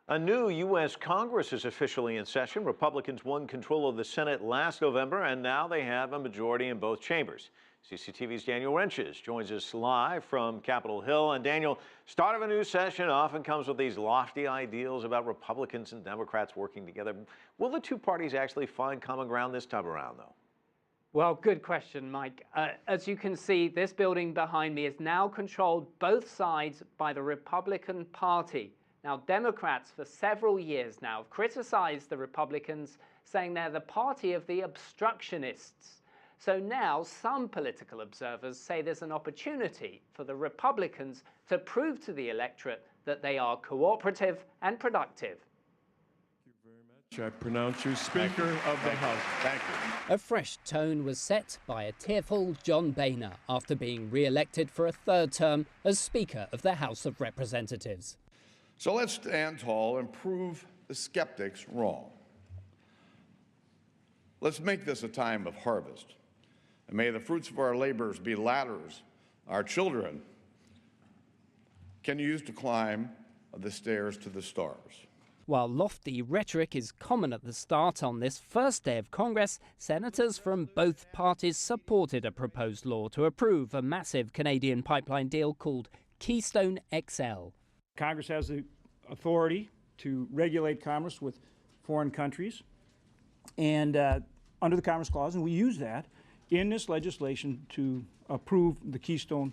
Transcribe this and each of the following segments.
A new U.S. Congress is officially in session. Republicans won control of the Senate last November, and now they have a majority in both chambers. CCTV's Daniel Ryntjes joins us live from Capitol Hill. And Daniel, start of a new session often comes with these lofty ideals about Republicans and Democrats working together. Will the two parties actually find common ground this time around, though? Well, good question, Mike. As you can see, this building behind me is now controlled both sides by the Republican Party. Now, Democrats for several years now have criticized the Republicans, saying they're the party of the obstructionists. So now some political observers say there's an opportunity for the Republicans to prove to the electorate that they are cooperative and productive. Thank you very much. I pronounce you Speaker of the House. Thank you. A fresh tone was set by a tearful John Boehner after being re-elected for a third term as Speaker of the House of Representatives. So let's stand tall and prove the skeptics wrong. Let's make this a time of harvest. And may the fruits of our labors be ladders our children can use to climb the stairs to the stars. While lofty rhetoric is common at the start on this first day of Congress, senators from both parties supported a proposed law to approve a massive Canadian pipeline deal called Keystone XL. Congress has the authority to regulate commerce with foreign countries and under the Commerce Clause, and we use that in this legislation to approve the Keystone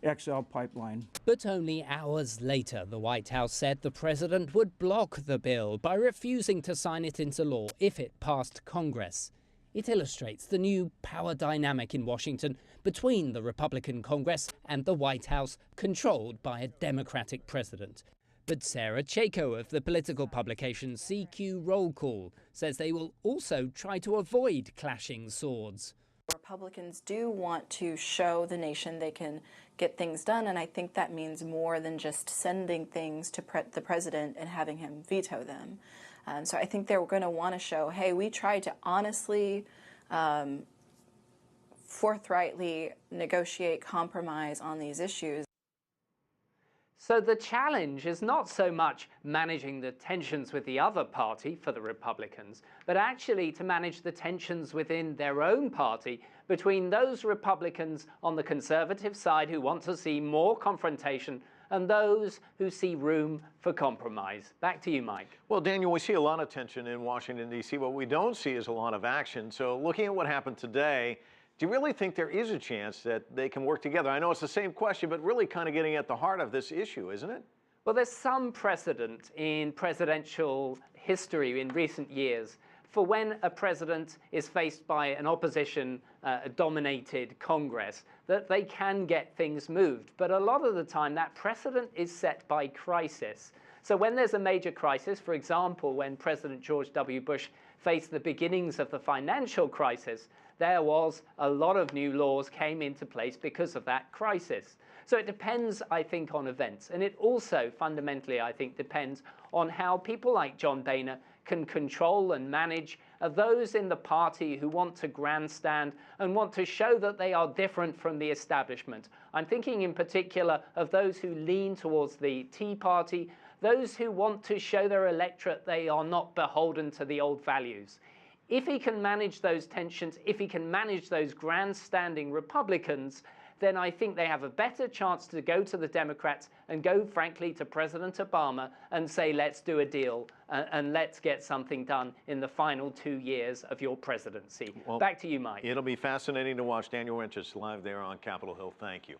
XL pipeline. But only hours later, the White House said the president would block the bill by refusing to sign it into law if it passed Congress. It illustrates the new power dynamic in Washington between the Republican Congress and the White House, controlled by a Democratic president. But Sarah Chayko of the political publication CQ Roll Call says they will also try to avoid clashing swords. Republicans do want to show the nation they can get things done, and I think that means more than just sending things to the president and having him veto them. So I think they're going to want to show, hey, we tried to honestly, forthrightly negotiate compromise on these issues. So the challenge is not so much managing the tensions with the other party for the Republicans, but actually to manage the tensions within their own party between those Republicans on the conservative side who want to see more confrontation and those who see room for compromise. Back to you, Mike. Well, Daniel, we see a lot of tension in Washington, D.C. What we don't see is a lot of action. So looking at what happened today, do you really think there is a chance that they can work together? I know it's the same question, but really kind of getting at the heart of this issue, isn't it? Well, there's some precedent in presidential history in recent years for when a president is faced by an opposition-dominated Congress, that they can get things moved. But a lot of the time, that precedent is set by crisis. So when there's a major crisis, for example, when President George W. Bush faced the beginnings of the financial crisis, there was a lot of new laws came into place because of that crisis. So it depends, I think, on events. And it also fundamentally, I think, depends on how people like John Boehner can control and manage those in the party who want to grandstand and want to show that they are different from the establishment. I'm thinking in particular of those who lean towards the Tea Party, those who want to show their electorate they are not beholden to the old values. If he can manage those tensions, if he can manage those grandstanding Republicans, then I think they have a better chance to go to the Democrats and go, frankly, to President Obama and say, let's do a deal and let's get something done in the final 2 years of your presidency. Well, back to you, Mike. It'll be fascinating to watch. Daniel Ryntjes live there on Capitol Hill. Thank you.